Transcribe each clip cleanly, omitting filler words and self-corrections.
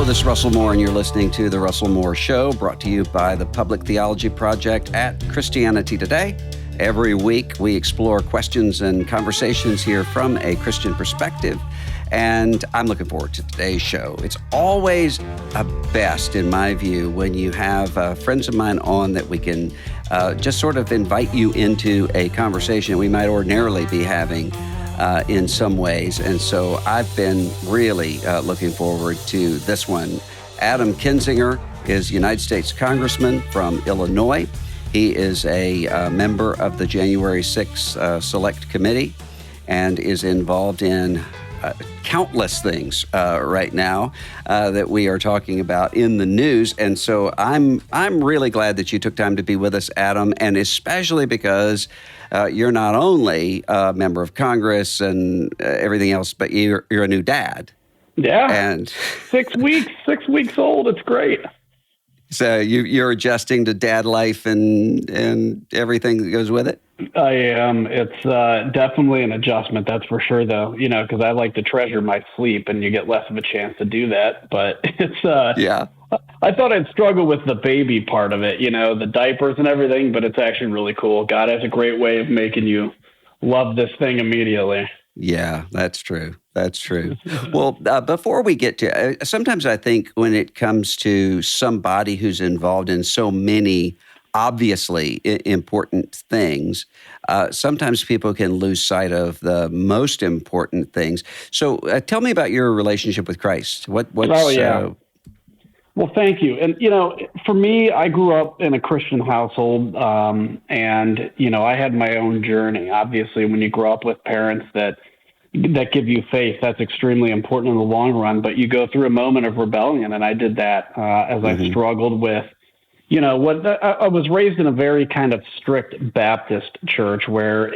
Hello, this is Russell Moore, and you're listening to The Russell Moore Show, brought to you by the Public Theology Project at Christianity Today. Every week, we explore questions and conversations here from a Christian perspective, and I'm looking forward to today's show. It's always best, in my view, when you have friends of mine on that we can just sort of invite you into a conversation we might ordinarily be having in some ways. And so I've been really looking forward to this one. Adam Kinzinger is United States Congressman from Illinois. He is a member of the January 6th Select Committee and is involved in countless things right now that we are talking about in the news. And so I'm really glad that you took time to be with us, Adam, and especially because you're not only a member of Congress and everything else, but you're a new dad. Yeah, and 6 weeks old. It's great. So you're adjusting to dad life and everything that goes with it? I am. It's definitely an adjustment, that's for sure, though, because I like to treasure my sleep, and you get less of a chance to do that. But it's, yeah. I thought I'd struggle with the baby part of it, the diapers and everything, but it's actually really cool. God has a great way of making you love this thing immediately. Yeah, that's true. That's true. Well, before we get to, sometimes I think when it comes to somebody who's involved in so many obviously important things, sometimes people can lose sight of the most important things. So tell me about your relationship with Christ. What's Well, thank you. And, for me, I grew up in a Christian household, and, I had my own journey. Obviously, when you grow up with parents that give you faith, that's extremely important in the long run. But you go through a moment of rebellion, and I did that as I struggled with, I was raised in a very kind of strict Baptist church where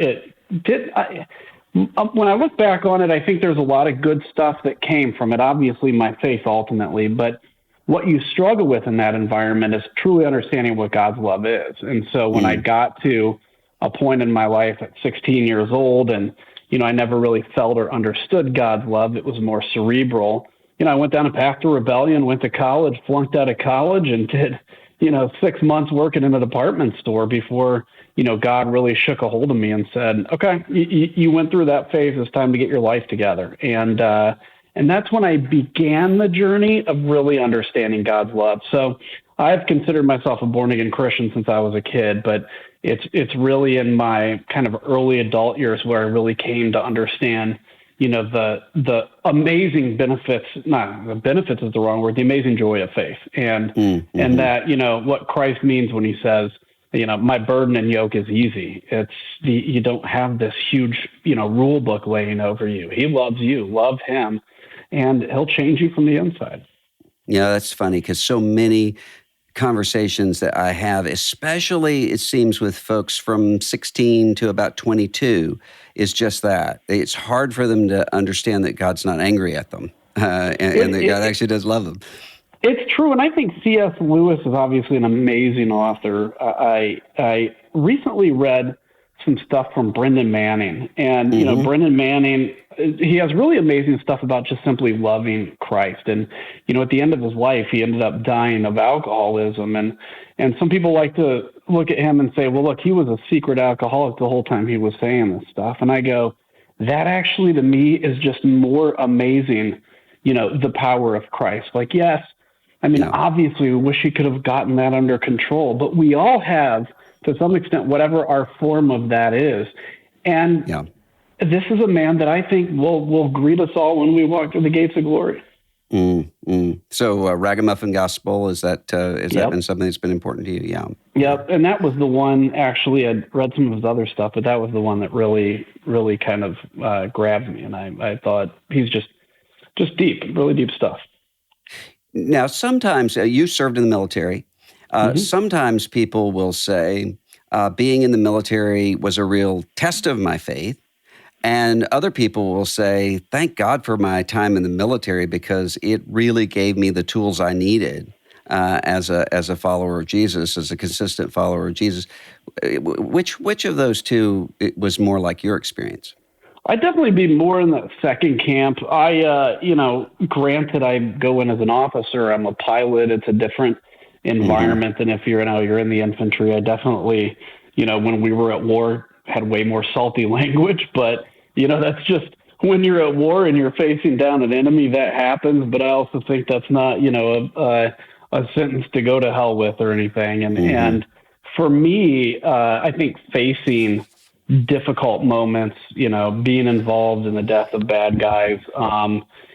when I look back on it, I think there's a lot of good stuff that came from it. Obviously, my faith ultimately, but what you struggle with in that environment is truly understanding what God's love is. And so when I got to a point in my life at 16 years old, and, I never really felt or understood God's love, it was more cerebral. I went down a path to rebellion, went to college, flunked out of college, and did, 6 months working in a department store before, God really shook a hold of me and said, okay, you went through that phase. It's time to get your life together. And that's when I began the journey of really understanding God's love. So I've considered myself a born-again Christian since I was a kid, but it's really in my kind of early adult years where I really came to understand, the amazing benefits, not the benefits is the wrong word, the amazing joy of faith. And that, what Christ means when he says, my burden and yoke is easy. You don't have this huge, rule book laying over you. He loves you, love him, and he'll change you from the inside. Yeah, that's funny because so many conversations that I have, especially it seems with folks from 16 to about 22, is just that. It's hard for them to understand that God's not angry at them and that God actually does love them. It's true, and I think C.S. Lewis is obviously an amazing author. I recently read some stuff from Brendan Manning, and Brendan Manning, he has really amazing stuff about just simply loving Christ. And at the end of his life, he ended up dying of alcoholism, and some people like to look at him and say, well, look, he was a secret alcoholic the whole time he was saying this stuff. And I go, that actually to me is just more amazing, the power of Christ. Like, yes, obviously we wish he could have gotten that under control, but we all have, to some extent, whatever our form of that is. And this is a man that I think will greet us all when we walk through the gates of glory. So Ragamuffin Gospel, is that been something that's been important to you? Yeah. Yep. And that was the one, actually, I read some of his other stuff, but that was the one that really, really kind of grabbed me. And I thought he's just deep, really deep stuff. Now, sometimes you served in the military. Sometimes people will say, being in the military was a real test of my faith. And other people will say, thank God for my time in the military because it really gave me the tools I needed as a follower of Jesus, as a consistent follower of Jesus. Which of those two was more like your experience? I'd definitely be more in that second camp. Granted, I go in as an officer. I'm a pilot. It's a different environment than if you're in the infantry. I definitely, when we were at war, had way more salty language. But that's just when you're at war and you're facing down an enemy, that happens. But I also think that's not, a sentence to go to hell with or anything. And for me, I think facing difficult moments, being involved in the death of bad guys,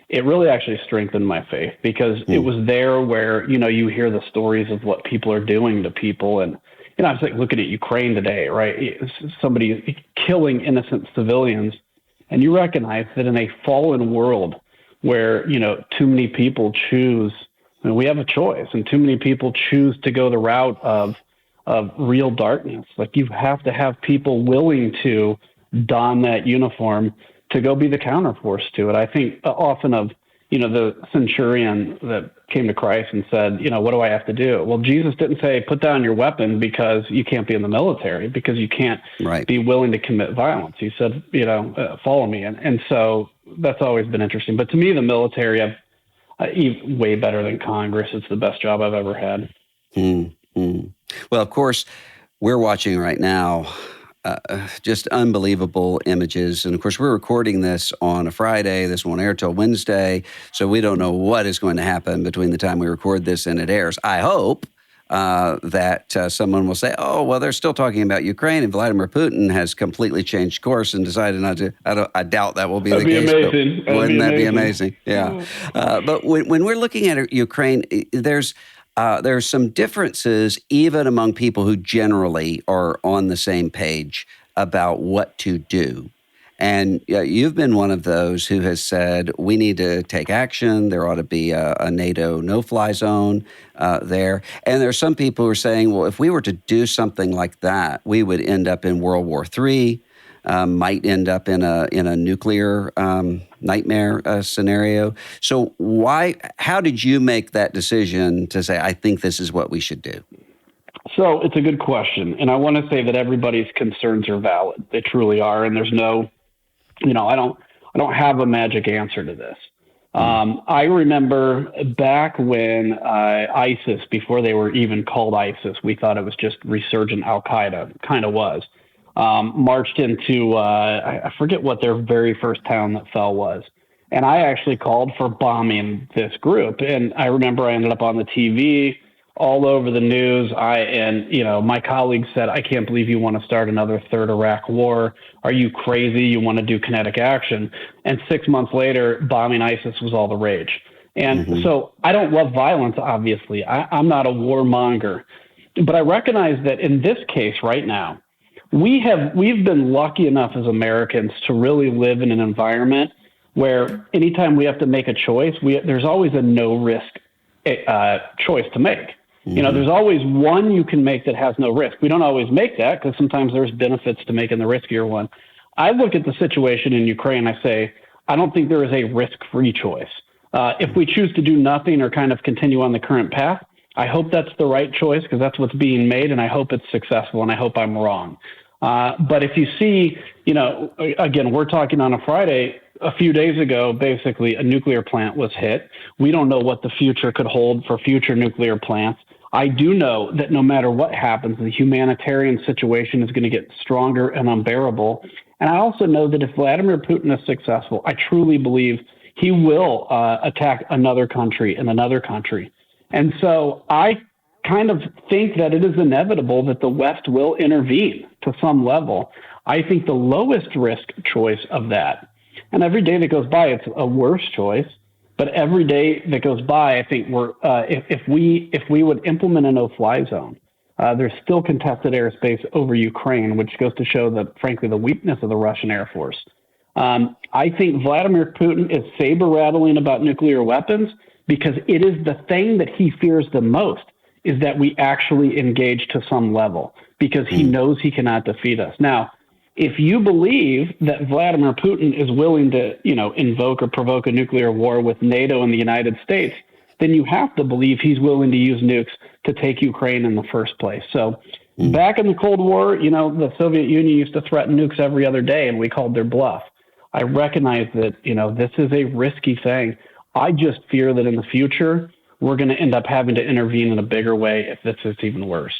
it really actually strengthened my faith, because it was there where, you hear the stories of what people are doing to people. And, I was like looking at Ukraine today, right? Somebody killing innocent civilians. And you recognize that in a fallen world where, too many people choose, we have a choice, and too many people choose to go the route of real darkness. Like, you have to have people willing to don that uniform to go be the counterforce to it. I think often of, the centurion that came to Christ and said, what do I have to do? Well, Jesus didn't say, put down your weapon because you can't be in the military, because you can't be willing to commit violence. He said, follow me. And so that's always been interesting. But to me, the military, way better than Congress. It's the best job I've ever had. Well, of course, we're watching right now just unbelievable images. And of course, we're recording this on a Friday. This won't air till Wednesday. So we don't know what is going to happen between the time we record this and it airs. I hope that someone will say, oh, well, they're still talking about Ukraine, and Vladimir Putin has completely changed course and decided not to. I doubt that will be the case. Amazing. Wouldn't that be amazing? Yeah. But when we're looking at Ukraine, there's some differences even among people who generally are on the same page about what to do. And you've been one of those who has said, we need to take action. There ought to be a NATO no-fly zone there. And there are some people who are saying, well, if we were to do something like that, we would end up in World War III, might end up in a nuclear nightmare scenario. So how did you make that decision to say, I think this is what we should do? So it's a good question. And I want to say that everybody's concerns are valid. They truly are. And there's no, I don't have a magic answer to this. I remember back when ISIS, before they were even called ISIS, we thought it was just resurgent Al-Qaeda, kind of was, marched into, I forget what their very first town that fell was. And I actually called for bombing this group. And I remember I ended up on the TV, all over the news. My colleagues said, I can't believe you want to start another third Iraq war. Are you crazy? You want to do kinetic action? And 6 months later, bombing ISIS was all the rage. And so I don't love violence, obviously. I'm not a warmonger. But I recognize that in this case right now, we've been lucky enough as Americans to really live in an environment where anytime we have to make a choice, there's always a no-risk choice to make. There's always one you can make that has no risk. We don't always make that because sometimes there's benefits to making the riskier one. I look at the situation in Ukraine, I say, I don't think there is a risk-free choice. If we choose to do nothing or kind of continue on the current path, I hope that's the right choice because that's what's being made, and I hope it's successful, and I hope I'm wrong. But if you see, again, we're talking on a Friday. A few days ago, basically, a nuclear plant was hit. We don't know what the future could hold for future nuclear plants. I do know that no matter what happens, the humanitarian situation is going to get stronger and unbearable. And I also know that if Vladimir Putin is successful, I truly believe he will attack another country and another country. And so I kind of think that it is inevitable that the West will intervene to some level. I think the lowest risk choice of that, and every day that goes by, it's a worse choice. But every day that goes by, I think if we would implement a no-fly zone, there's still contested airspace over Ukraine, which goes to show that, frankly, the weakness of the Russian Air Force. I think Vladimir Putin is saber-rattling about nuclear weapons because it is the thing that he fears the most, is that we actually engage to some level because he knows he cannot defeat us. Now, if you believe that Vladimir Putin is willing to, invoke or provoke a nuclear war with NATO and the United States, then you have to believe he's willing to use nukes to take Ukraine in the first place. So back in the Cold War, the Soviet Union used to threaten nukes every other day, and we called their bluff. I recognize that, this is a risky thing. I just fear that in the future, we're going to end up having to intervene in a bigger way if this is even worse.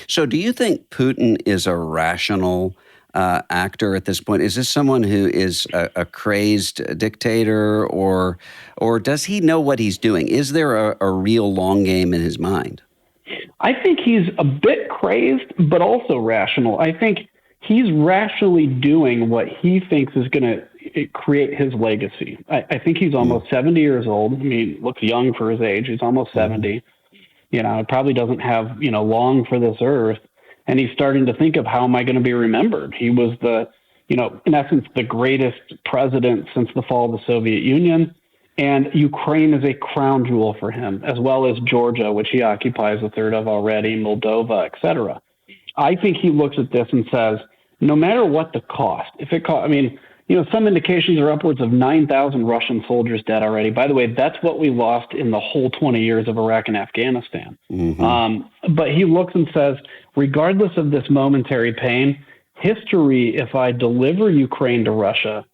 So do you think Putin is a rational actor at this point? Is this someone who is a crazed dictator, or does he know what he's doing? Is there a real long game in his mind? I think he's a bit crazed, but also rational. I think he's rationally doing what he thinks is going to create his legacy. I think he's almost 70 years old. I mean, looks young for his age. He's almost 70. Probably doesn't have, long for this earth. And he's starting to think of, how am I going to be remembered? He was in essence, the greatest president since the fall of the Soviet Union. And Ukraine is a crown jewel for him, as well as Georgia, which he occupies a third of already, Moldova, et cetera. I think he looks at this and says, no matter what the cost, some indications are upwards of 9,000 Russian soldiers dead already. By the way, that's what we lost in the whole 20 years of Iraq and Afghanistan. But he looks and says, regardless of this momentary pain, history, if I deliver Ukraine to Russia,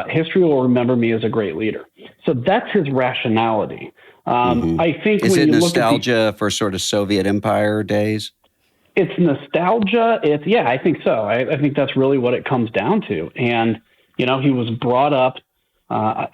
history will remember me as a great leader. So that's his rationality. I think is when it you nostalgia for sort of Soviet Empire days? It's nostalgia. I think so. I think that's really what it comes down to. And he was brought up.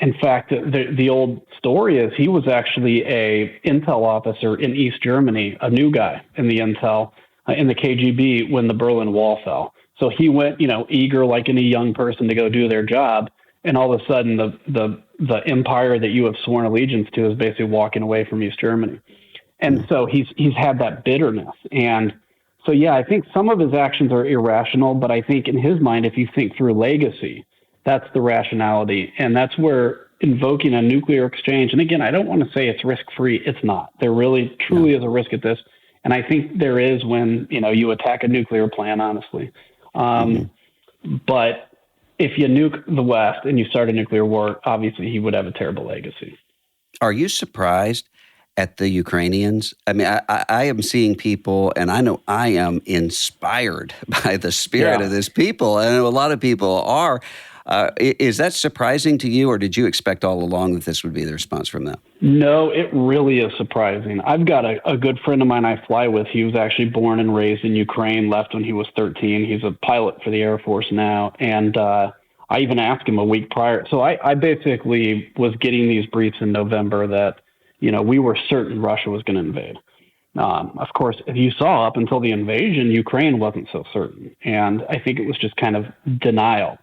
In fact, the old story is he was actually a intel officer in East Germany, a new guy in the intel, in the KGB when the Berlin Wall fell. So he went, eager like any young person to go do their job. And all of a sudden, the empire that you have sworn allegiance to is basically walking away from East Germany. And so he's had that bitterness. And so, I think some of his actions are irrational, but I think in his mind, if you think through legacy, that's the rationality. And that's where invoking a nuclear exchange, and again, I don't want to say it's risk-free. It's not. There really, truly is a risk at this. And I think there is when, you attack a nuclear plant, honestly. But if you nuke the West and you start a nuclear war, obviously he would have a terrible legacy. Are you surprised at the Ukrainians? I mean, I am seeing people, and I know I am inspired by the spirit of this people. I know a lot of people are. Is that surprising to you, or did you expect all along that this would be the response from them? No, it really is surprising. I've got a good friend of mine I fly with. He was actually born and raised in Ukraine, left when he was 13. He's a pilot for the Air Force now. And I even asked him a week prior. So I basically was getting these briefs in November that, we were certain Russia was going to invade. Of course, if you saw up until the invasion, Ukraine wasn't so certain. And I think it was just kind of denial.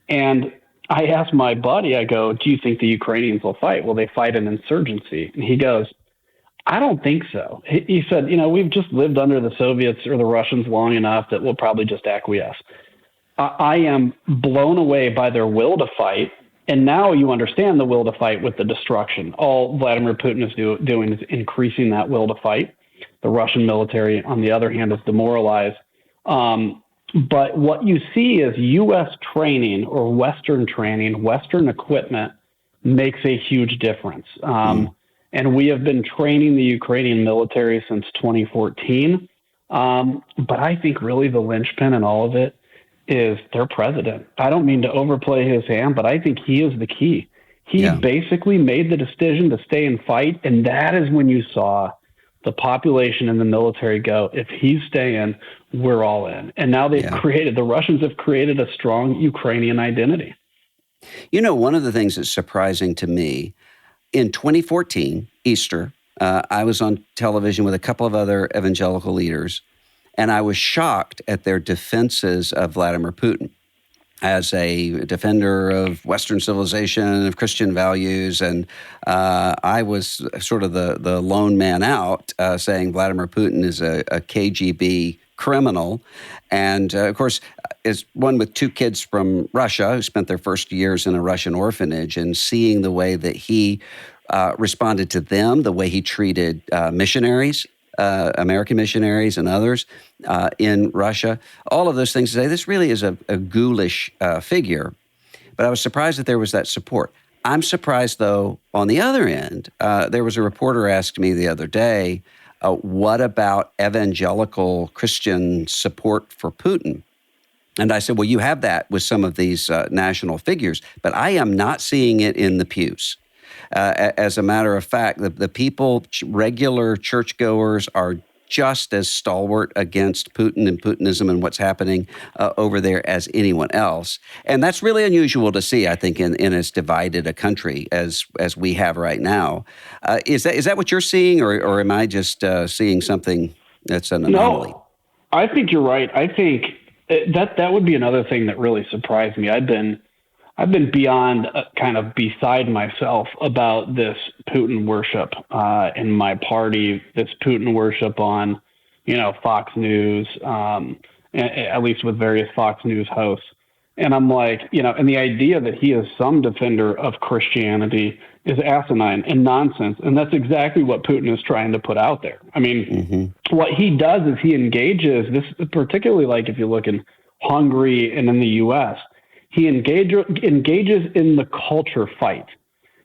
And I asked my buddy, I go, do you think the Ukrainians will fight? Will they fight an insurgency? And he goes, I don't think so. He said, we've just lived under the Soviets or the Russians long enough that we'll probably just acquiesce. I am blown away by their will to fight. And now you understand the will to fight with the destruction. All Vladimir Putin is doing is increasing that will to fight. The Russian military, on the other hand, is demoralized. But what you see is U.S. training or Western training, Western equipment makes a huge difference. And we have been training the Ukrainian military since 2014. But I think really the linchpin in all of it is their president. I don't mean to overplay his hand, but I think he is the key. He basically made the decision to stay and fight, and that is when you saw the population and the military go, if he's staying, we're all in. And now the Russians have created a strong Ukrainian identity. One of the things that's surprising to me, in 2014, Easter, I was on television with a couple of other evangelical leaders, and I was shocked at their defenses of Vladimir Putin as a defender of Western civilization, of Christian values. And I was sort of the lone man out saying Vladimir Putin is a KGB criminal. And of course, as one with two kids from Russia who spent their first years in a Russian orphanage, and seeing the way that he responded to them, the way he treated missionaries, American missionaries and others in Russia, all of those things to say this really is a ghoulish figure. But I was surprised that there was that support. I'm surprised, though, on the other end, there was a reporter asked me the other day, what about evangelical Christian support for Putin? And I said, well, you have that with some of these national figures, but I am not seeing it in the pews. As a matter of fact, the people, regular churchgoers, are just as stalwart against Putin and Putinism and what's happening over there as anyone else. And that's really unusual to see, I think, in as divided a country as we have right now. Is that what you're seeing, or am I just seeing something that's an anomaly? No, I think you're right. I think that would be another thing that really surprised me. I've been beyond kind of beside myself about this Putin worship in my party, this Putin worship on, Fox News, at least with various Fox News hosts. And I'm like, and the idea that he is some defender of Christianity is asinine and nonsense. And that's exactly what Putin is trying to put out there. I mean, what he does is he engages this, particularly like if you look in Hungary and in the U.S., he engages in the culture fight.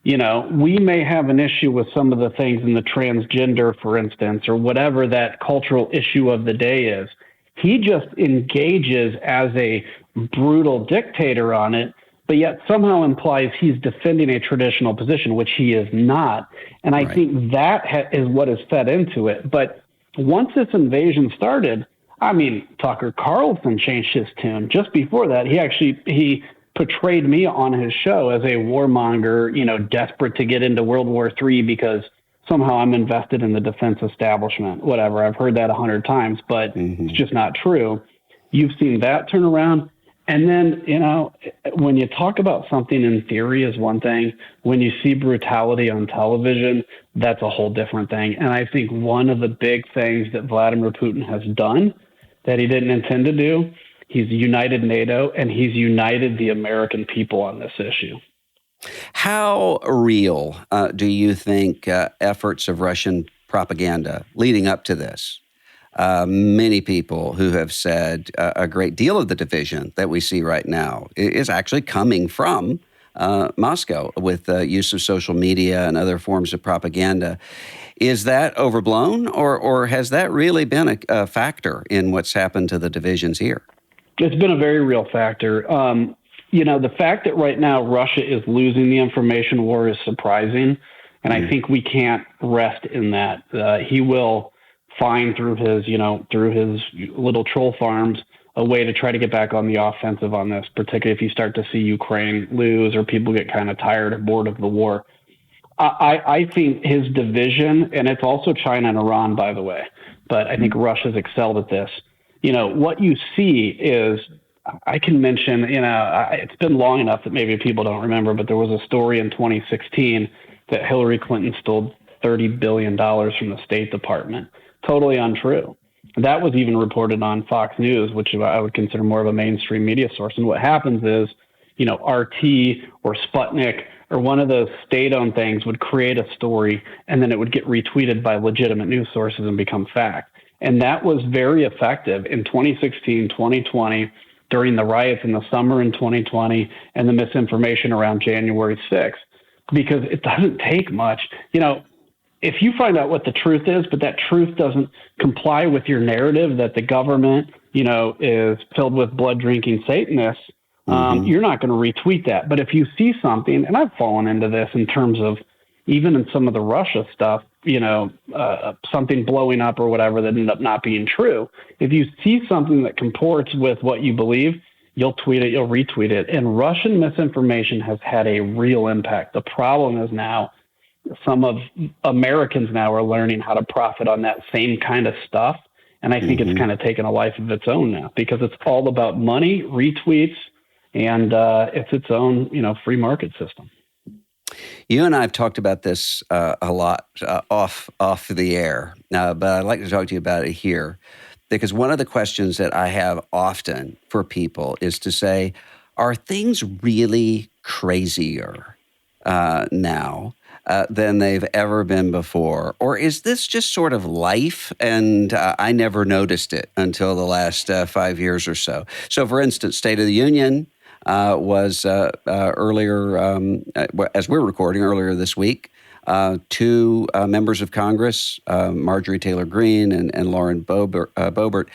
We may have an issue with some of the things in the transgender, for instance, or whatever that cultural issue of the day is. He just engages as a brutal dictator on it, but yet somehow implies he's defending a traditional position, which he is not. And I think that is what is fed into it. But once this invasion started, I mean, Tucker Carlson changed his tune. Just before that, he portrayed me on his show as a warmonger, desperate to get into World War III because somehow I'm invested in the defense establishment. Whatever. I've heard that 100 times, but it's just not true. You've seen that turn around. And then, when you talk about something in theory is one thing. When you see brutality on television, that's a whole different thing. And I think one of the big things that Vladimir Putin has done that he didn't intend to do, he's united NATO and he's united the American people on this issue. How real do you think efforts of Russian propaganda leading up to this? Many people who have said a great deal of the division that we see right now is actually coming from Moscow with the use of social media and other forms of propaganda. Is that overblown, or has that really been a factor in what's happened to the divisions here? It's been a very real factor. The fact that right now Russia is losing the information war is surprising, and I think we can't rest in that. He will find through his little troll farms a way to try to get back on the offensive on this, particularly if you start to see Ukraine lose or people get kind of tired or bored of the war. I think his division, and it's also China and Iran, by the way, but I think Russia's excelled at this. What you see is, I can mention, it's been long enough that maybe people don't remember, but there was a story in 2016 that Hillary Clinton stole $30 billion from the State Department. Totally untrue. That was even reported on Fox News, which I would consider more of a mainstream media source. And what happens is, RT or Sputnik or one of those state-owned things would create a story, and then it would get retweeted by legitimate news sources and become fact. And that was very effective in 2016, 2020, during the riots in the summer in 2020, and the misinformation around January 6th, because it doesn't take much. If you find out what the truth is, but that truth doesn't comply with your narrative that the government, is filled with blood-drinking Satanists, you're not going to retweet that. But if you see something, and I've fallen into this in terms of even in some of the Russia stuff, something blowing up or whatever that ended up not being true. If you see something that comports with what you believe, you'll tweet it, you'll retweet it. And Russian misinformation has had a real impact. The problem is now some of Americans now are learning how to profit on that same kind of stuff. And I think it's kind of taken a life of its own now because it's all about money, retweets, and it's its own, free market system. You and I have talked about this a lot off the air, but I'd like to talk to you about it here because one of the questions that I have often for people is to say, are things really crazier now than they've ever been before? Or is this just sort of life and I never noticed it until the last 5 years or so? So, for instance, State of the Union was earlier, as we're recording earlier this week, two members of Congress, Marjorie Taylor Greene and Lauren Boebert,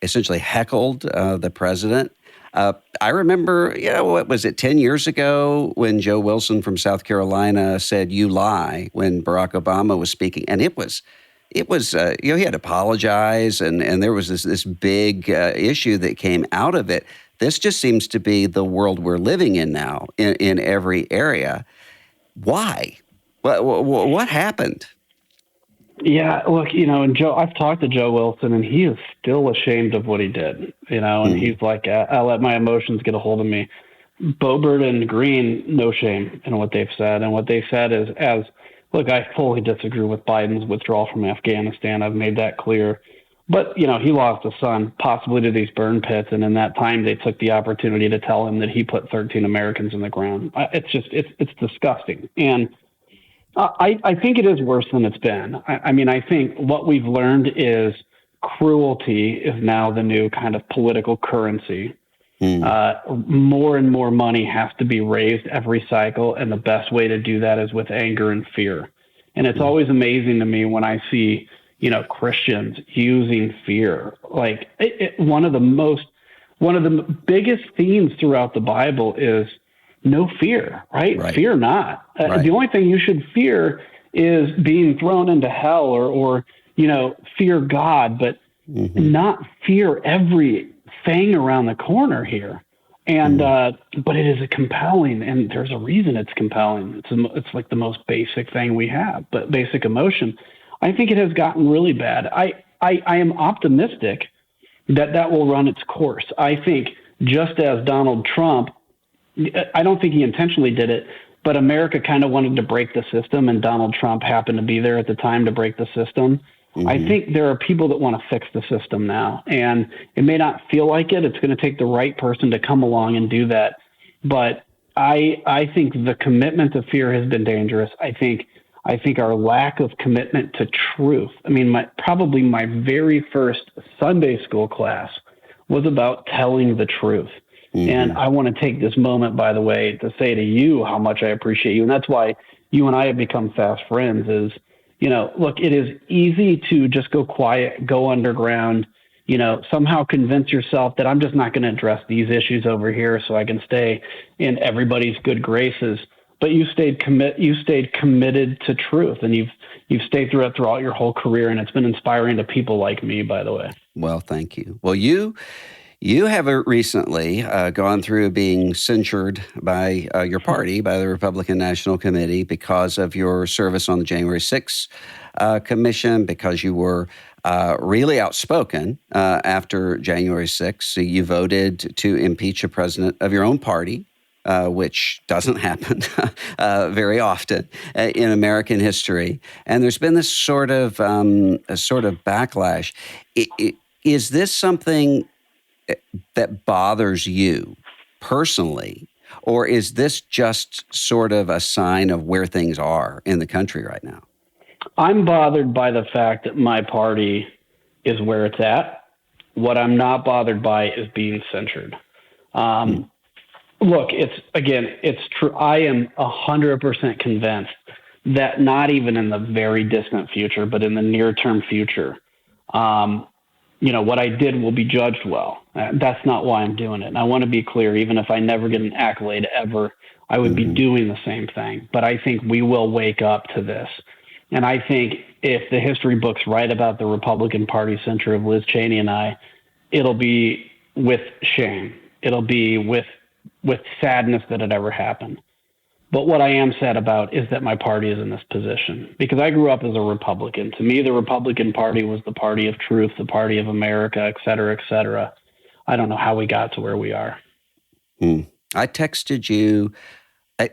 essentially heckled the president. I remember, what was it, 10 years ago when Joe Wilson from South Carolina said, "You lie," when Barack Obama was speaking. And it was, he had to apologize. And there was this big issue that came out of it. This just seems to be the world we're living in now in every area. Why? What happened? Yeah, look, and Joe, I've talked to Joe Wilson, and he is still ashamed of what he did, and he's like, "I'll let my emotions get a hold of me." Boebert and Green, no shame in what they've said. And what they said is, look, I fully disagree with Biden's withdrawal from Afghanistan. I've made that clear. But, he lost a son, possibly to these burn pits. And in that time, they took the opportunity to tell him that he put 13 Americans in the ground. It's disgusting. And I think it is worse than it's been. I think what we've learned is cruelty is now the new kind of political currency. More and more money has to be raised every cycle, and the best way to do that is with anger and fear. And it's always amazing to me when I see, Christians using fear. Like one of the biggest themes throughout the Bible is no fear, right? Fear not. The only thing you should fear is being thrown into hell or fear God, but not fear everything around the corner here. And but it is a compelling, and there's a reason it's compelling. It's like the most basic thing we have, but basic emotion. I think it has gotten really bad. I am optimistic that will run its course. I think just as Donald Trump, I don't think he intentionally did it, but America kind of wanted to break the system, and Donald Trump happened to be there at the time to break the system. I think there are people that want to fix the system now, and it may not feel like it. It's going to take the right person to come along and do that. But I think the commitment to fear has been dangerous. I think our lack of commitment to truth. Probably my very first Sunday school class was about telling the truth. And I want to take this moment, by the way, to say to you how much I appreciate you. And that's why you and I have become fast friends is, look, it is easy to just go quiet, go underground, somehow convince yourself that I'm just not going to address these issues over here so I can stay in everybody's good graces. But you stayed committed to truth, and you've stayed throughout your whole career, and it's been inspiring to people like me, by the way. Well, thank you. Well, you have recently gone through being censured by your party, by the Republican National Committee, because of your service on the January 6th Commission, because you were really outspoken after January 6th. So you voted to impeach a president of your own party, which doesn't happen very often in American history. And there's been this sort of backlash. Is this something that bothers you personally, or is this just sort of a sign of where things are in the country right now? I'm bothered by the fact that my party is where it's at. What I'm not bothered by is being censured. Look, it's true. I am 100% convinced that not even in the very distant future, but in the near-term future, what I did will be judged well. That's not why I'm doing it. And I want to be clear, even if I never get an accolade ever, I would be doing the same thing. But I think we will wake up to this. And I think if the history books write about the Republican Party censure of Liz Cheney and I, it'll be with shame. It'll be with sadness that it ever happened. But what I am sad about is that my party is in this position, because I grew up as a Republican. To me, the Republican Party was the party of truth, the party of America, et cetera, et cetera. I don't know how we got to where we are. I texted you.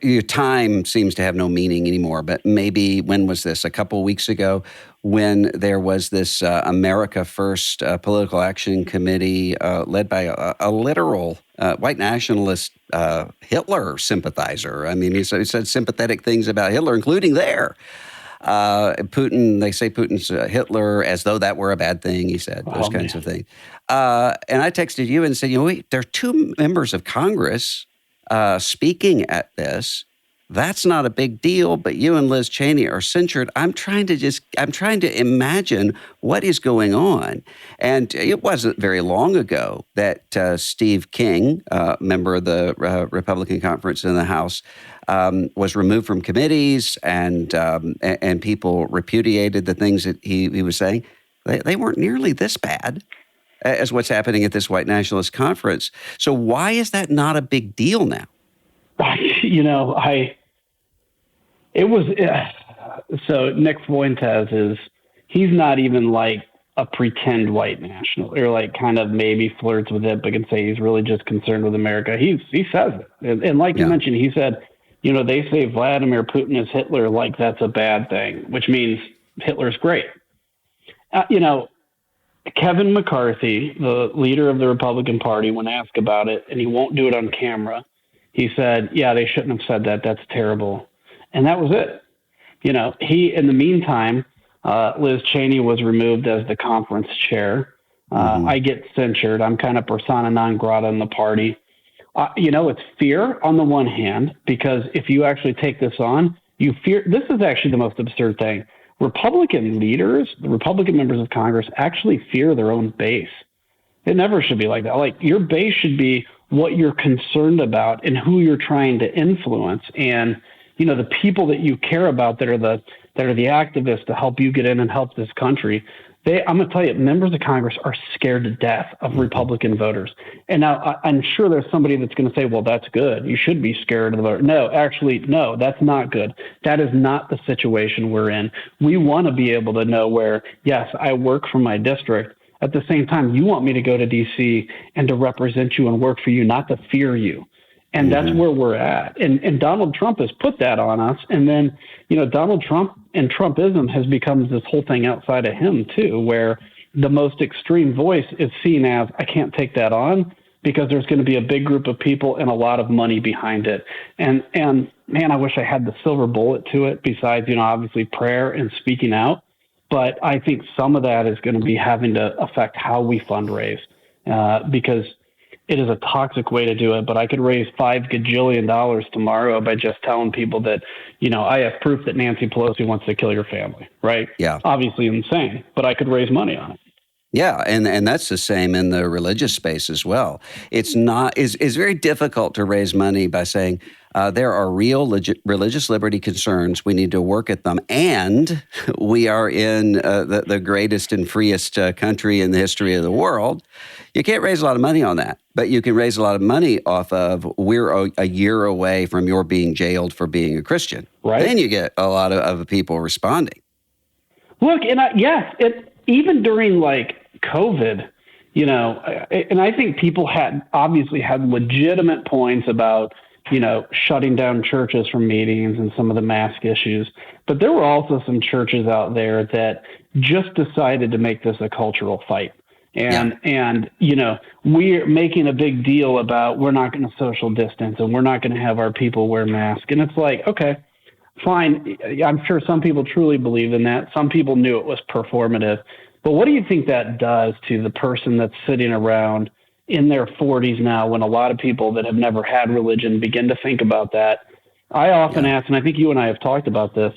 Your time seems to have no meaning anymore, but maybe, when was this? A couple of weeks ago, when there was this America First Political Action Committee led by a literal white nationalist Hitler sympathizer. He said sympathetic things about Hitler, including Putin. They say Putin's Hitler as though that were a bad thing, he said, those kinds of things. And I texted you and said, wait, there are two members of Congress speaking at this. that's not a big deal, but you and Liz Cheney are censured. I'm trying to imagine what is going on. And it wasn't very long ago that Steve King, member of the Republican conference in the House, was removed from committees, and people repudiated the things that he was saying. They weren't nearly this bad as what's happening at this white nationalist conference. So why is that not a big deal now? So Nick Fuentes he's not even like a pretend white national, or like kind of maybe flirts with it, but can say he's really just concerned with America. He says it. And like you mentioned, he said, they say Vladimir Putin is Hitler, like that's a bad thing, which means Hitler's great. Kevin McCarthy, the leader of the Republican Party, when asked about it, and he won't do it on camera, he said, yeah, they shouldn't have said that. That's terrible. And that was it. In the meantime, Liz Cheney was removed as the conference chair. I get censured. I'm kind of persona non grata in the party. It's fear on the one hand, because if you actually take this on, you fear. This is actually the most absurd thing. Republican leaders, the Republican members of Congress, actually fear their own base. It never should be like that. Like, your base should be what you're concerned about and who you're trying to influence. And, the people that you care about that are the activists to help you get in and help this country, I'm going to tell you, members of Congress are scared to death of Republican voters. And now I'm sure there's somebody that's going to say, well, that's good. You should be scared of the voter. No, actually, no, that's not good. That is not the situation we're in. We want to be able to know where, yes, I work for my district. At the same time, you want me to go to D.C. and to represent you and work for you, not to fear you. And that's where we're at. And Donald Trump has put that on us. And then, Donald Trump and Trumpism has become this whole thing outside of him, too, where the most extreme voice is seen as, I can't take that on because there's going to be a big group of people and a lot of money behind it. And man, I wish I had the silver bullet to it besides, obviously prayer and speaking out. But I think some of that is going to be having to affect how we fundraise because it is a toxic way to do it, but I could raise $5 gajillion tomorrow by just telling people that, I have proof that Nancy Pelosi wants to kill your family, right? Yeah. Obviously insane, but I could raise money on it. Yeah, and that's the same in the religious space as well. It's very difficult to raise money by saying there are real religious liberty concerns. We need to work at them, and we are in the greatest and freest country in the history of the world. You can't raise a lot of money on that, but you can raise a lot of money off of we're a year away from your being jailed for being a Christian. Right. Then you get a lot of people responding. Look, and even during like COVID, and I think people obviously had legitimate points about, shutting down churches from meetings and some of the mask issues. But there were also some churches out there that just decided to make this a cultural fight. And we're making a big deal about we're not going to social distance and we're not going to have our people wear masks. And it's like, okay, fine. I'm sure some people truly believe in that. Some people knew it was performative. But what do you think that does to the person that's sitting around in their 40s now, when a lot of people that have never had religion begin to think about that? I often ask, and I think you and I have talked about this,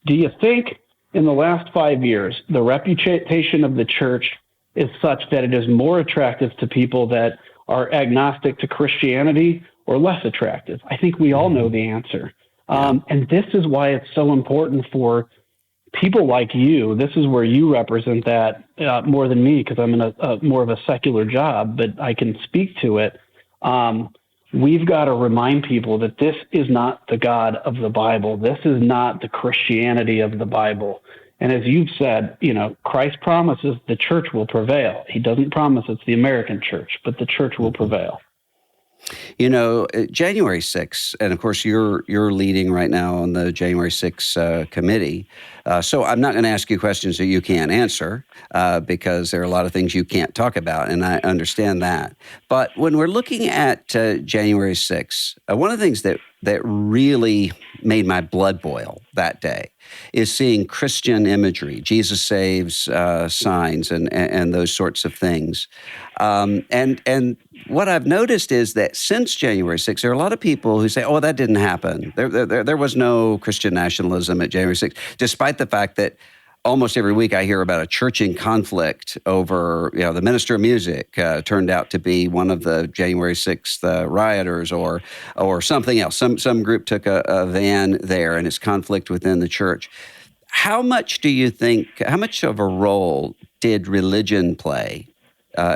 do you think in the last 5 years, the reputation of the church is such that it is more attractive to people that are agnostic to Christianity or less attractive? I think we all know the answer. And this is why it's so important for people like you. This is where you represent that more than me, because I'm in a more of a secular job, but I can speak to it. We've got to remind people that this is not the God of the Bible. This is not the Christianity of the Bible. And as you've said, Christ promises the church will prevail. He doesn't promise it's the American church, but the church will prevail. January 6th, and of course you're leading right now on the January 6th committee. So I'm not going to ask you questions that you can't answer because there are a lot of things you can't talk about, and I understand that. But when we're looking at January 6th, one of the things that really made my blood boil that day is seeing Christian imagery, Jesus saves signs, and those sorts of things. And what I've noticed is that since January 6th, there are a lot of people who say, oh, that didn't happen. There was no Christian nationalism at January 6th, despite the fact that almost every week I hear about a church in conflict over, the minister of music turned out to be one of the January 6th rioters or something else. Some group took a van there, and it's conflict within the church. How much of a role did religion play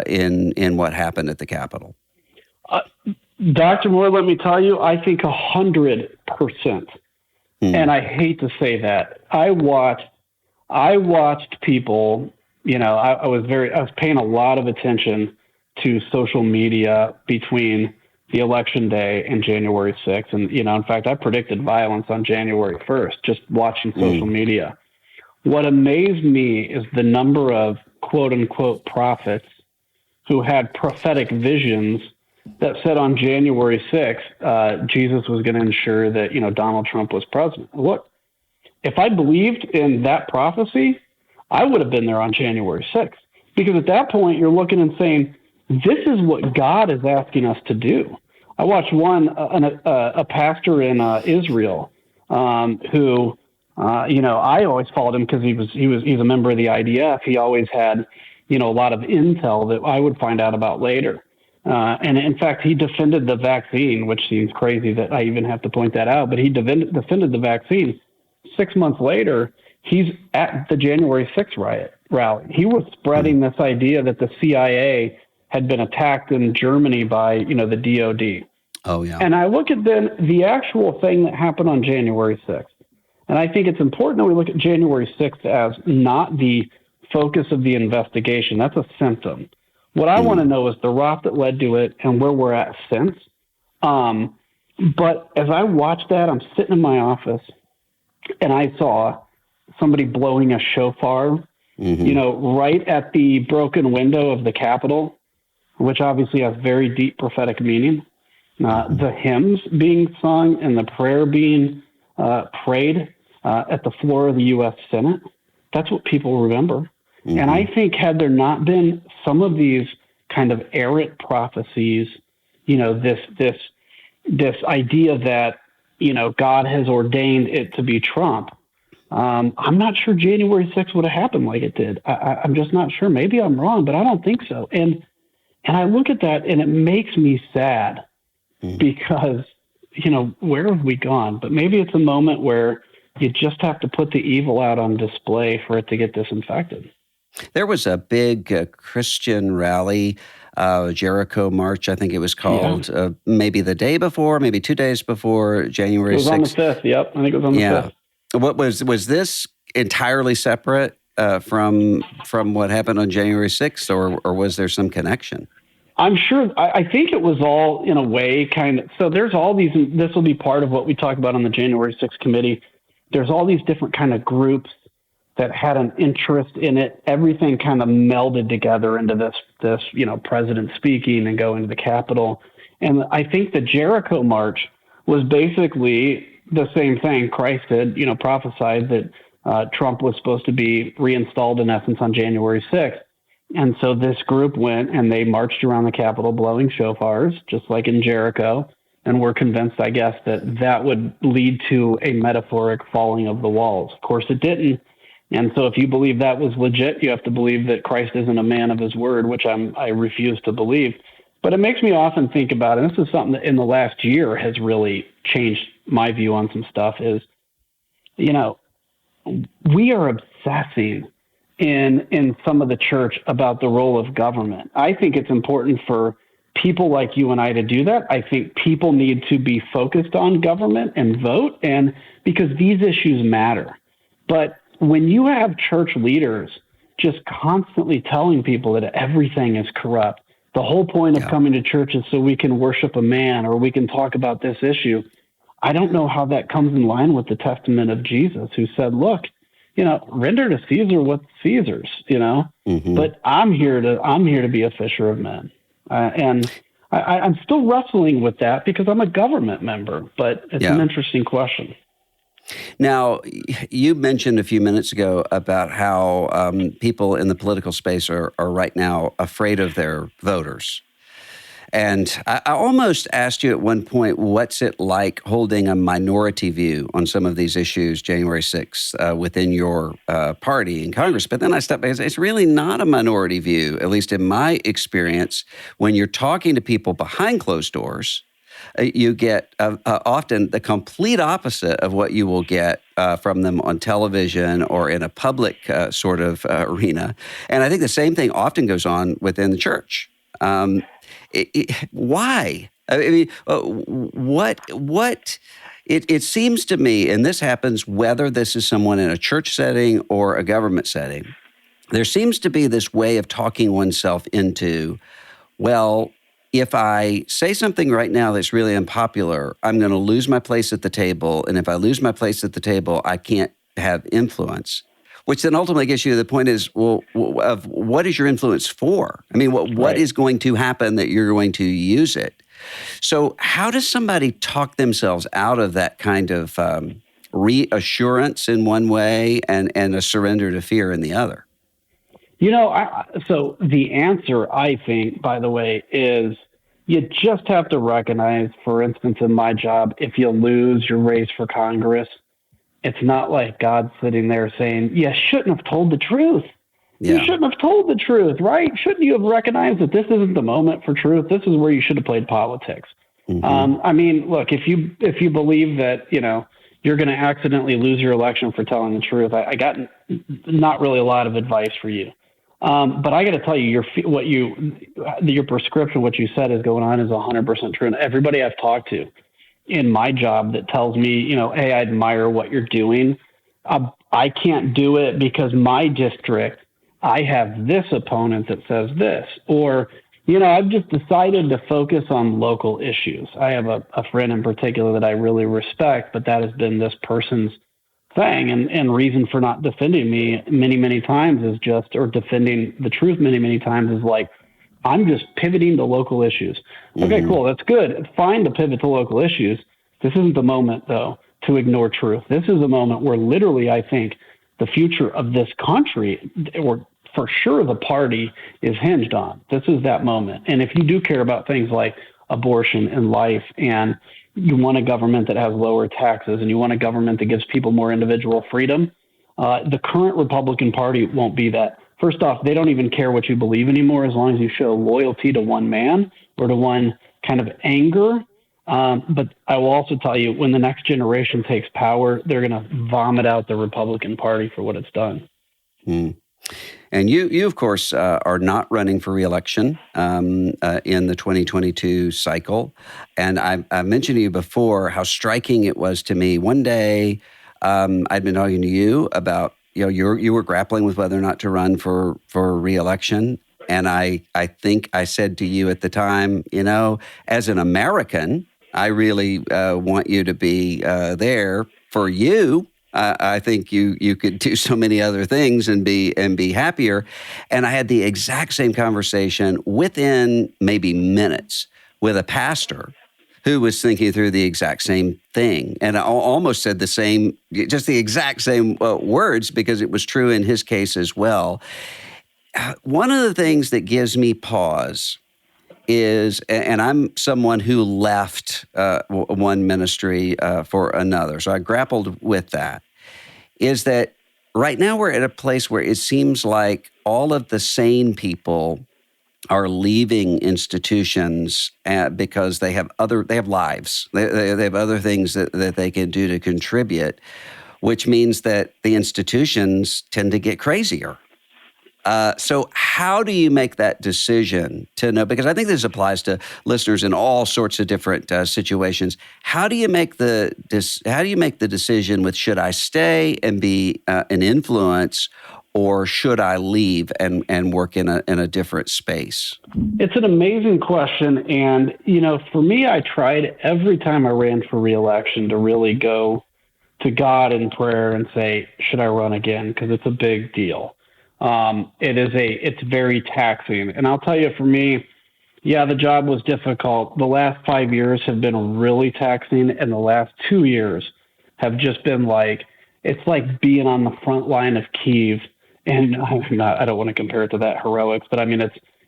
in what happened at the Capitol? Dr. Moore, let me tell you, I think 100%. And I hate to say that. I watched people, I was paying a lot of attention to social media between the election day and January 6th. And, in fact, I predicted violence on January 1st, just watching social media. What amazed me is the number of quote unquote prophets who had prophetic visions that said on January 6th, Jesus was going to ensure that, Donald Trump was president. Look, if I believed in that prophecy, I would have been there on January 6th. Because at that point, you're looking and saying, this is what God is asking us to do. I watched a pastor in Israel who, I always followed him because he's a member of the IDF. He always had, a lot of intel that I would find out about later. And in fact, he defended the vaccine, which seems crazy that I even have to point that out, but he defended the vaccine. 6 months later, he's at the January 6th rally. He was spreading this idea that the CIA had been attacked in Germany by, the DOD. Oh, yeah. And I look at then the actual thing that happened on January 6th. And I think it's important that we look at January 6th as not the focus of the investigation. That's a symptom. What I want to know is the route that led to it and where we're at since. But as I watched that, I'm sitting in my office and I saw somebody blowing a shofar, right at the broken window of the Capitol, which obviously has very deep prophetic meaning. The hymns being sung and the prayer being prayed at the floor of the U.S. Senate. That's what people remember. And I think had there not been some of these kind of errant prophecies, this idea that, God has ordained it to be Trump, I'm not sure January 6th would have happened like it did. I'm just not sure. Maybe I'm wrong, but I don't think so. And I look at that and it makes me sad because, where have we gone? But maybe it's a moment where you just have to put the evil out on display for it to get disinfected. There was a big Christian rally, Jericho March, I think it was called, maybe the day before, maybe 2 days before January 6th. It was on the 5th, yep. I think it was on the 5th. What was this entirely separate from what happened on January 6th, or was there some connection? I'm sure. I think it was all in a way kind of. So there's all these. This will be part of what we talk about on the January 6th committee. There's all these different kind of groups that had an interest in it. Everything kind of melded together into this president speaking and going to the Capitol. And I think the Jericho March was basically the same thing. Christ had, prophesied that Trump was supposed to be reinstalled in essence on January 6th. And so this group went and they marched around the Capitol blowing shofars, just like in Jericho. And we're convinced, I guess, that would lead to a metaphoric falling of the walls. Of course, it didn't. And so if you believe that was legit, you have to believe that Christ isn't a man of his word, which I refuse to believe. But it makes me often think about, and this is something that in the last year has really changed my view on some stuff, is, we are obsessing in some of the church about the role of government. I think it's important for people like you and I to do that. I think people need to be focused on government and vote, and because these issues matter. But when you have church leaders just constantly telling people that everything is corrupt, the whole point of coming to church is so we can worship a man or we can talk about this issue. I don't know how that comes in line with the testament of Jesus, who said, look, render to Caesar what's Caesar's, but I'm here to be a fisher of men. And I'm still wrestling with that because I'm a government member, but it's an interesting question. Now, you mentioned a few minutes ago about how people in the political space are right now afraid of their voters. And I almost asked you at one point, what's it like holding a minority view on some of these issues, January 6th, within your party in Congress? But then I stepped back and said, it's really not a minority view, at least in my experience. When you're talking to people behind closed doors, you get often the complete opposite of what you will get from them on television or in a public sort of arena. And I think the same thing often goes on within the church. Why? I mean, what? It seems to me, and this happens whether this is someone in a church setting or a government setting, there seems to be this way of talking oneself into, well, if I say something right now that's really unpopular, I'm going to lose my place at the table. And if I lose my place at the table, I can't have influence. Which then ultimately gets you to the point is, well, of what is your influence for? I mean, what is going to happen that you're going to use it? So how does somebody talk themselves out of that kind of reassurance in one way and a surrender to fear in the other? So the answer, I think, by the way, is you just have to recognize, for instance, in my job, if you lose your race for Congress, it's not like God sitting there saying, you shouldn't have told the truth. Yeah. You shouldn't have told the truth, right? Shouldn't you have recognized that this isn't the moment for truth? This is where you should have played politics. Mm-hmm. I mean, look, if you believe that, you're going to accidentally lose your election for telling the truth, I got not really a lot of advice for you. But I got to tell you, your prescription, what you said is going on is 100% true. And everybody I've talked to in my job that tells me, hey, I admire what you're doing. I can't do it because my district, I have this opponent that says this, or, I've just decided to focus on local issues. I have a friend in particular that I really respect, but that has been this person's thing. And reason for not defending me many, many times is just, or defending the truth many, many times is like, I'm just pivoting to local issues. Okay, cool. That's good. It's fine to pivot to local issues. This isn't the moment, though, to ignore truth. This is a moment where literally I think the future of this country, or for sure the party, is hinged on. This is that moment. And if you do care about things like abortion and life, and you want a government that has lower taxes, and you want a government that gives people more individual freedom, the current Republican Party won't be that. First off, they don't even care what you believe anymore as long as you show loyalty to one man or to one kind of anger. But I will also tell you, when the next generation takes power, they're going to vomit out the Republican Party for what it's done. And you of course, are not running for re-election in the 2022 cycle. And I mentioned to you before how striking it was to me. One day, I'd been talking to you about, you were grappling with whether or not to run for re-election. And I think I said to you at the time, as an American, I really want you to be there for you. I think you could do so many other things and be happier. And I had the exact same conversation within maybe minutes with a pastor who was thinking through the exact same thing. And I almost said just the exact same words, because it was true in his case as well. One of the things that gives me pause is, and I'm someone who left one ministry for another, so I grappled with that, is that right now we're at a place where it seems like all of the sane people are leaving institutions because they have lives. They have other things that they can do to contribute, which means that the institutions tend to get crazier. So how do you make that decision to know? Because I think this applies to listeners in all sorts of different situations. How do you make the decision with, should I stay and be an influence, or should I leave and work in a different space? It's an amazing question. And, for me, I tried every time I ran for re-election to really go to God in prayer and say, should I run again? Because it's a big deal. It's very taxing. And I'll tell you, for me, the job was difficult. The last 5 years have been really taxing. And the last 2 years have just been it's like being on the front line of Kyiv. And I don't want to compare it to that heroics, but I mean,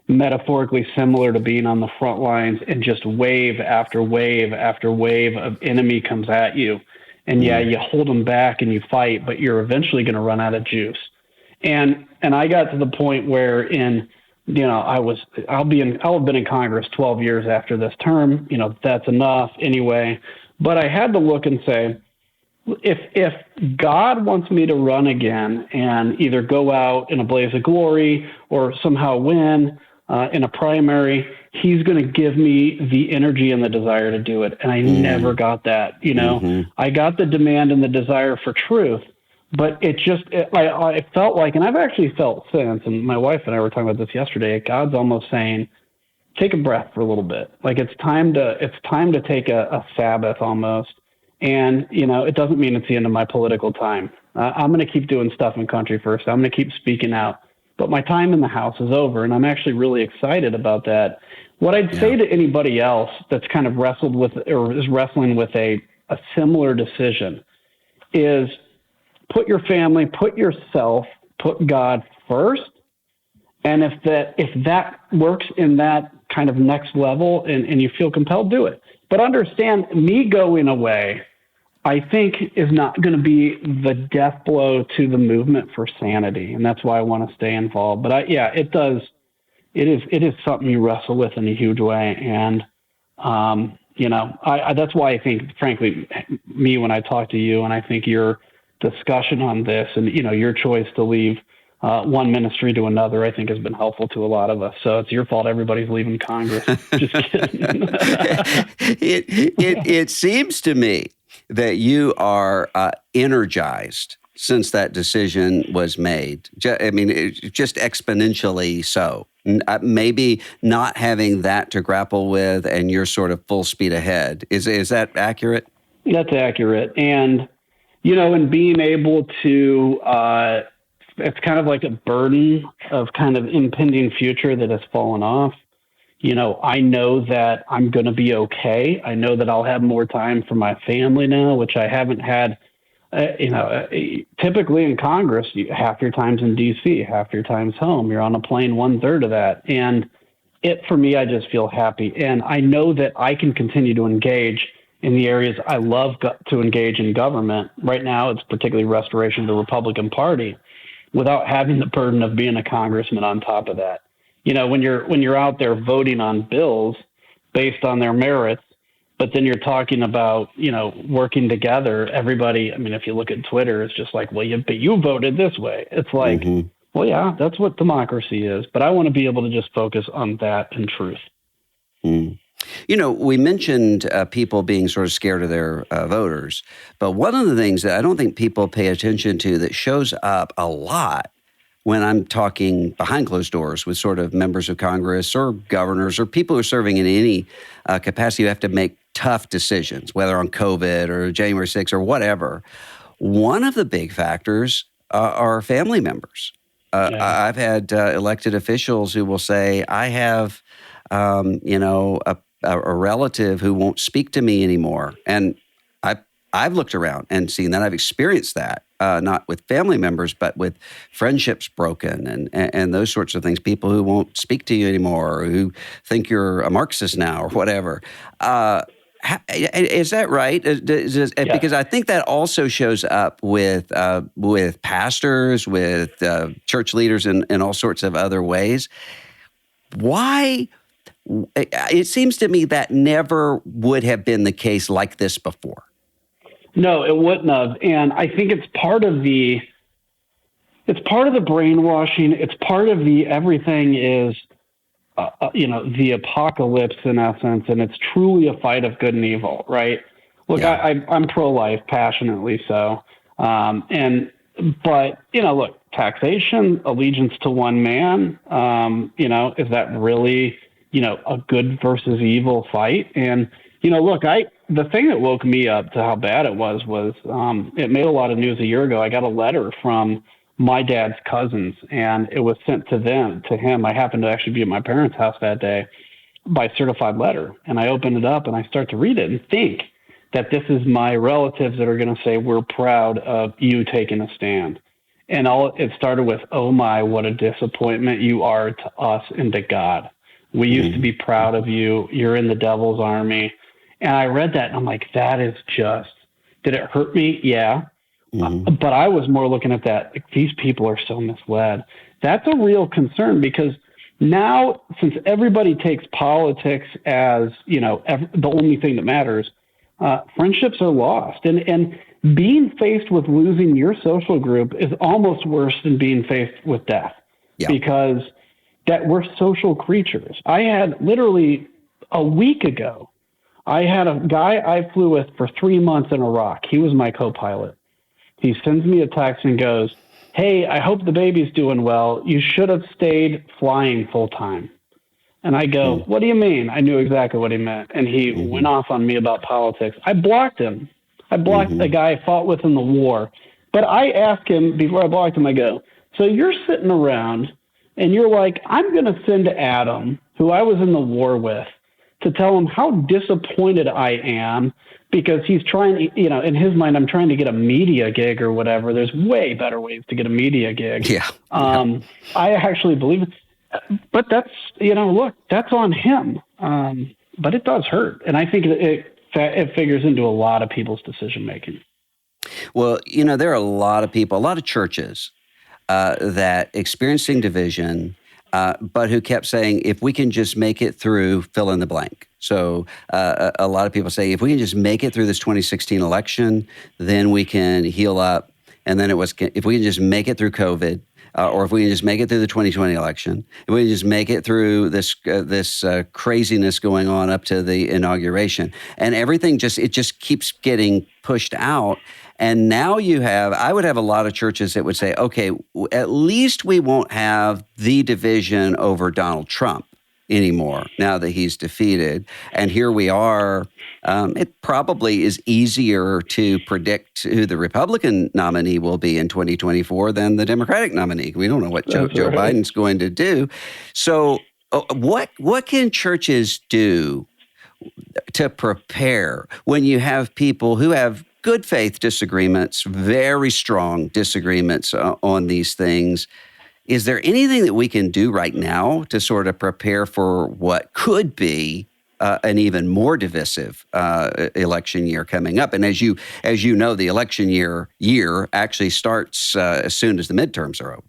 metaphorically similar to being on the front lines and just wave after wave after wave of enemy comes at you. And yeah, you hold them back and you fight, but you're eventually going to run out of juice. And I got to the point where I'll have been in Congress 12 years after this term, that's enough anyway. But I had to look and say, if God wants me to run again and either go out in a blaze of glory or somehow win in a primary, he's going to give me the energy and the desire to do it. And I never got that, I got the demand and the desire for truth, but I felt like, and I've actually felt since, and my wife and I were talking about this yesterday, God's almost saying, take a breath for a little bit. Like it's time to take a Sabbath almost. And, it doesn't mean it's the end of my political time. I'm going to keep doing stuff in country first. I'm going to keep speaking out. But my time in the House is over, and I'm actually really excited about that. What I'd say to anybody else that's kind of wrestled with or is wrestling with a similar decision is put your family, put yourself, put God first. And if that works in that kind of next level and you feel compelled, do it. But understand, me going away, I think, is not going to be the death blow to the movement for sanity. And that's why I want to stay involved. But it does. It is something you wrestle with in a huge way. And, that's why I think, frankly, me, when I talk to you, and I think your discussion on this and, your choice to leave one ministry to another, I think has been helpful to a lot of us. So it's your fault everybody's leaving Congress. Just kidding. It seems to me that you are energized since that decision was made. Just exponentially so. Maybe not having that to grapple with, and you're sort of full speed ahead. Is that accurate? That's accurate. And, and being able to, it's kind of like a burden of kind of impending future that has fallen off. I know that I'm going to be okay. I know that I'll have more time for my family now, which I haven't had. Typically in Congress, half your time's in D.C., half your time's home. You're on a plane 1/3 of that. And for me, I just feel happy. And I know that I can continue to engage in the areas I love to engage in government. Right now, it's particularly restoration of the Republican Party, without having the burden of being a congressman on top of that. When you're out there voting on bills based on their merits, but then you're talking about, working together, everybody, if you look at Twitter, it's just like, well, you voted this way. It's like, well, yeah, that's what democracy is. But I want to be able to just focus on that and truth. We mentioned people being sort of scared of their voters, but one of the things that I don't think people pay attention to that shows up a lot when I'm talking behind closed doors with sort of members of Congress or governors or people who are serving in any capacity who have to make tough decisions, whether on COVID or January 6th or whatever. One of the big factors are family members. I've had elected officials who will say, I have, a relative who won't speak to me anymore. And I've looked around and seen that. I've experienced that, not with family members, but with friendships broken and those sorts of things. People who won't speak to you anymore, or who think you're a Marxist now or whatever. Is that right? Because I think that also shows up with pastors, with church leaders, in all sorts of other ways. Why? It seems to me that never would have been the case like this before. No, it wouldn't have. And I think it's part of the brainwashing. It's part of the everything is, the apocalypse in essence. And it's truly a fight of good and evil, right? Look, yeah. I'm pro-life, passionately so. But look, taxation, allegiance to one man, is that really, a good versus evil fight? And, look, the thing that woke me up to how bad it was it made a lot of news a year ago. I got a letter from my dad's cousins, and it was sent to him. I happened to actually be at my parents' house that day by certified letter. And I opened it up and I start to read it and think that this is my relatives that are going to say, we're proud of you taking a stand. And it started with, "Oh my, what a disappointment you are to us and to God. We used to be proud of you. You're in the devil's army." And I read that and I'm like, that is just, did it hurt me? Yeah. But I was more looking at that, like, these people are so misled. That's a real concern, because now, since everybody takes politics as, the only thing that matters, friendships are lost. And being faced with losing your social group is almost worse than being faced with death, because that we're social creatures. I had literally a week ago, I had a guy I flew with for 3 months in Iraq. He was my co-pilot. He sends me a text and goes, "Hey, I hope the baby's doing well. You should have stayed flying full time." And I go, "What do you mean?" I knew exactly what he meant. And he went off on me about politics. I blocked him. I blocked the guy I fought with in the war. But I asked him before I blocked him, I go, "So you're sitting around and you're like, I'm going to send Adam, who I was in the war with, to tell him how disappointed I am because he's trying, in his mind, I'm trying to get a media gig or whatever. There's way better ways to get a media gig." I actually believe it. But that's, look, that's on him. But it does hurt. And I think it figures into a lot of people's decision making. Well, there are a lot of people, a lot of churches that experiencing division, but who kept saying, if we can just make it through, fill in the blank. So a lot of people say, if we can just make it through this 2016 election, then we can heal up. And then if we can just make it through COVID, or if we can just make it through the 2020 election, if we can just make it through this craziness going on up to the inauguration, and everything just keeps getting pushed out. And now I would have a lot of churches that would say, okay, at least we won't have the division over Donald Trump anymore now that he's defeated. And here we are. It probably is easier to predict who the Republican nominee will be in 2024 than the Democratic nominee. We don't know what Joe Biden's going to do. So what can churches do to prepare when you have people who have good faith disagreements, very strong disagreements on these things? Is there anything that we can do right now to sort of prepare for what could be an even more divisive election year coming up? And as you know, the election year actually starts as soon as the midterms are over.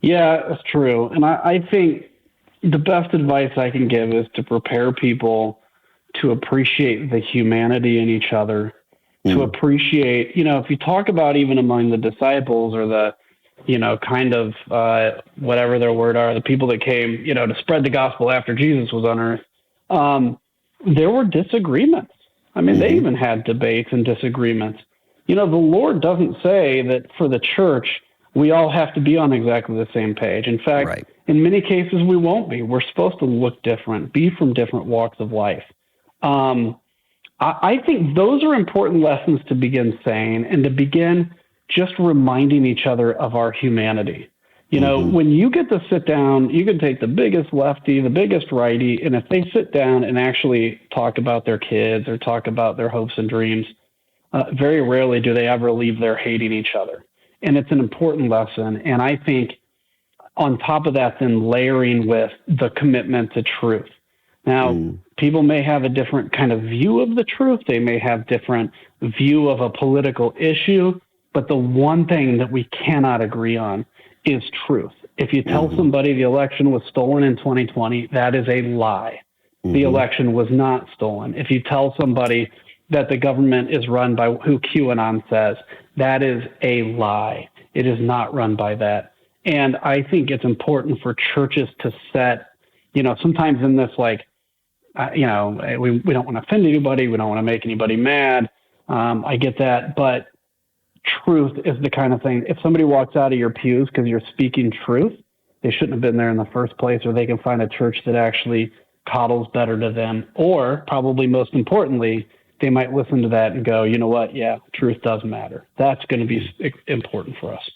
Yeah, that's true. And I think the best advice I can give is to prepare people to appreciate the humanity in each other, to appreciate, if you talk about even among the disciples or the, kind of whatever their word are, the people that came, to spread the gospel after Jesus was on earth, there were disagreements. I mean, they even had debates and disagreements. The Lord doesn't say that for the church, we all have to be on exactly the same page. In fact, in many cases, we won't be. We're supposed to look different, be from different walks of life. I think those are important lessons to begin saying and to begin just reminding each other of our humanity. When you get to sit down, you can take the biggest lefty, the biggest righty, and if they sit down and actually talk about their kids or talk about their hopes and dreams, very rarely do they ever leave there hating each other. And it's an important lesson. And I think on top of that, then layering with the commitment to truth. Now, people may have a different kind of view of the truth. They may have different view of a political issue. But the one thing that we cannot agree on is truth. If you tell somebody the election was stolen in 2020, that is a lie. The election was not stolen. If you tell somebody that the government is run by who QAnon says, that is a lie. It is not run by that. And I think it's important for churches to set, sometimes in this, we don't want to offend anybody. We don't want to make anybody mad. I get that. But truth is the kind of thing, if somebody walks out of your pews because you're speaking truth, they shouldn't have been there in the first place, or they can find a church that actually coddles better to them. Or probably most importantly, they might listen to that and go, you know what? Yeah, truth does matter. That's going to be important for us.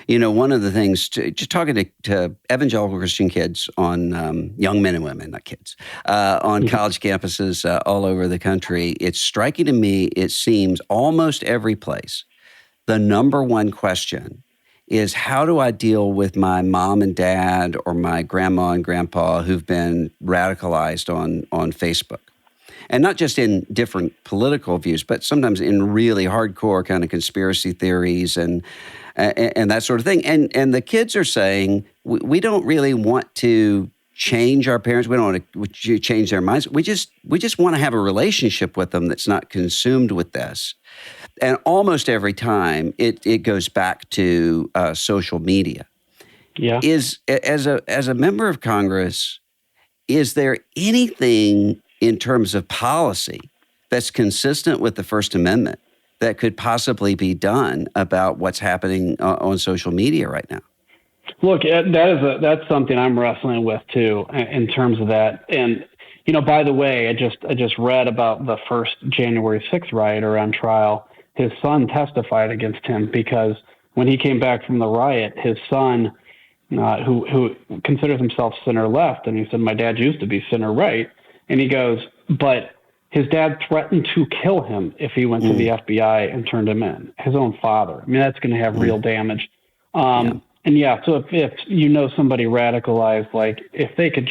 One of the things, just talking to evangelical Christian kids on young men and women, not kids, on college campuses all over the country, it's striking to me, it seems almost every place the number one question is, how do I deal with my mom and dad or my grandma and grandpa who've been radicalized on Facebook? And not just in different political views, but sometimes in really hardcore kind of conspiracy theories and that sort of thing. And the kids are saying, we don't really want to change our parents. We don't want to change their minds. We just want to have a relationship with them that's not consumed with this. And almost every time it goes back to social media. Yeah. As a member of Congress, is there anything in terms of policy that's consistent with the First Amendment that could possibly be done about what's happening on social media right now? Look, that's something I'm wrestling with too, in terms of that. And by the way, I just read about the first January 6th rioter on trial. His son testified against him because when he came back from the riot, his son, who considers himself center left, and he said, "My dad used to be center right," and he goes, "But his dad threatened to kill him if he went to the FBI and turned him in." His own father. I mean, that's going to have real damage. And so if somebody radicalized, like if you could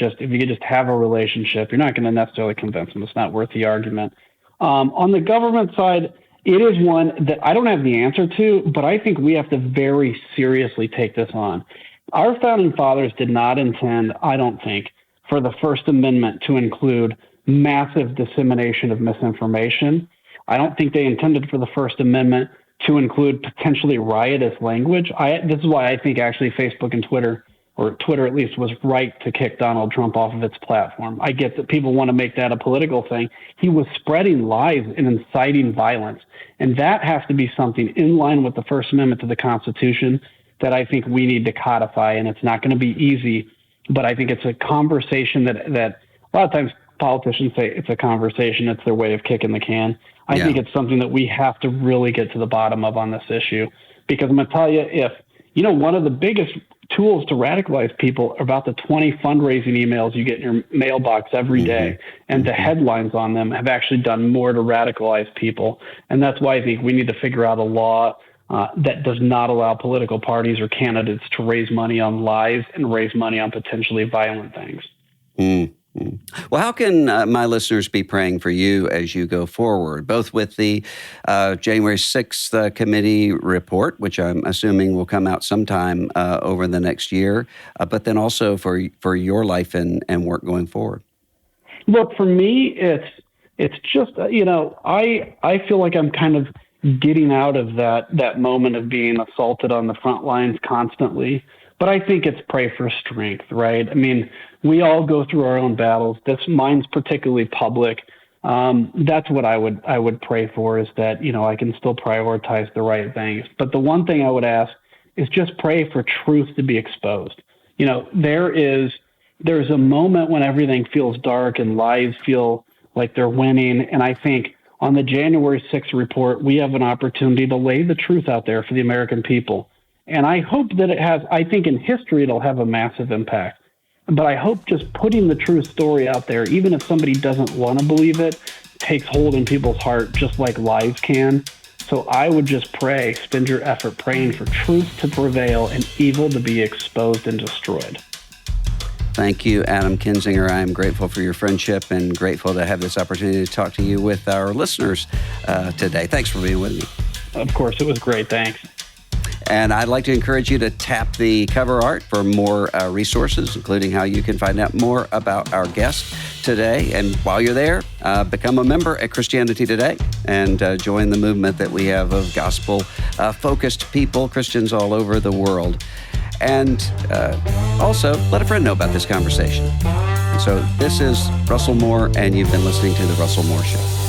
just have a relationship, you're not going to necessarily convince them. It's not worth the argument. On the government side, it is one that I don't have the answer to, but I think we have to very seriously take this on. Our founding fathers did not intend, I don't think, for the First Amendment to include massive dissemination of misinformation. I don't think they intended for the First Amendment to include potentially riotous language. This is why I think actually Facebook and Twitter, or Twitter at least, was right to kick Donald Trump off of its platform. I get that people want to make that a political thing. He was spreading lies and inciting violence. And that has to be something in line with the First Amendment to the Constitution that I think we need to codify. And it's not going to be easy, but I think it's a conversation that a lot of times politicians say it's a conversation. It's their way of kicking the can. I think it's something that we have to really get to the bottom of on this issue, because I'm going to tell you, if, one of the biggest tools to radicalize people are about the 20 fundraising emails you get in your mailbox every day, and the headlines on them have actually done more to radicalize people. And that's why I think we need to figure out a law that does not allow political parties or candidates to raise money on lies and raise money on potentially violent things. Well, how can my listeners be praying for you as you go forward, both with the January 6th committee report, which I'm assuming will come out sometime over the next year, but then also for your life and work going forward? Look, for me, it's just, I feel like I'm kind of getting out of that moment of being assaulted on the front lines constantly. But I think it's pray for strength, right? I mean, we all go through our own battles. Mine's particularly public. That's what I would pray for, is that, I can still prioritize the right things. But the one thing I would ask is just pray for truth to be exposed. There's a moment when everything feels dark and lies feel like they're winning. And I think on the January 6th report, we have an opportunity to lay the truth out there for the American people. And I hope that I think in history, it'll have a massive impact. But I hope just putting the true story out there, even if somebody doesn't want to believe it, takes hold in people's heart, just like lies can. So I would just pray, spend your effort praying for truth to prevail and evil to be exposed and destroyed. Thank you, Adam Kinzinger. I am grateful for your friendship and grateful to have this opportunity to talk to you with our listeners today. Thanks for being with me. Of course, it was great. Thanks. And I'd like to encourage you to tap the cover art for more resources, including how you can find out more about our guest today. And while you're there, become a member at Christianity Today and join the movement that we have of gospel-focused people, Christians all over the world. And also, let a friend know about this conversation. And so this is Russell Moore, and you've been listening to The Russell Moore Show.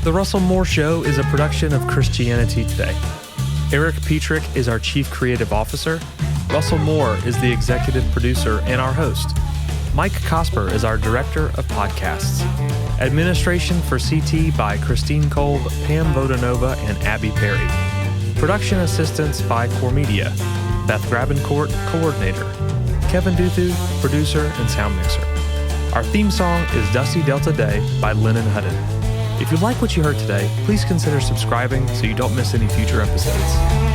The Russell Moore Show is a production of Christianity Today. Eric Petrick is our Chief Creative Officer. Russell Moore is the Executive Producer and our host. Mike Cosper is our Director of Podcasts. Administration for CT by Christine Kolb, Pam Vodanova, and Abby Perry. Production assistance by Core Media. Beth Grabencourt, Coordinator. Kevin Duthu, Producer and Sound Mixer. Our theme song is Dusty Delta Day by Lennon Hutton. If you like what you heard today, please consider subscribing so you don't miss any future episodes.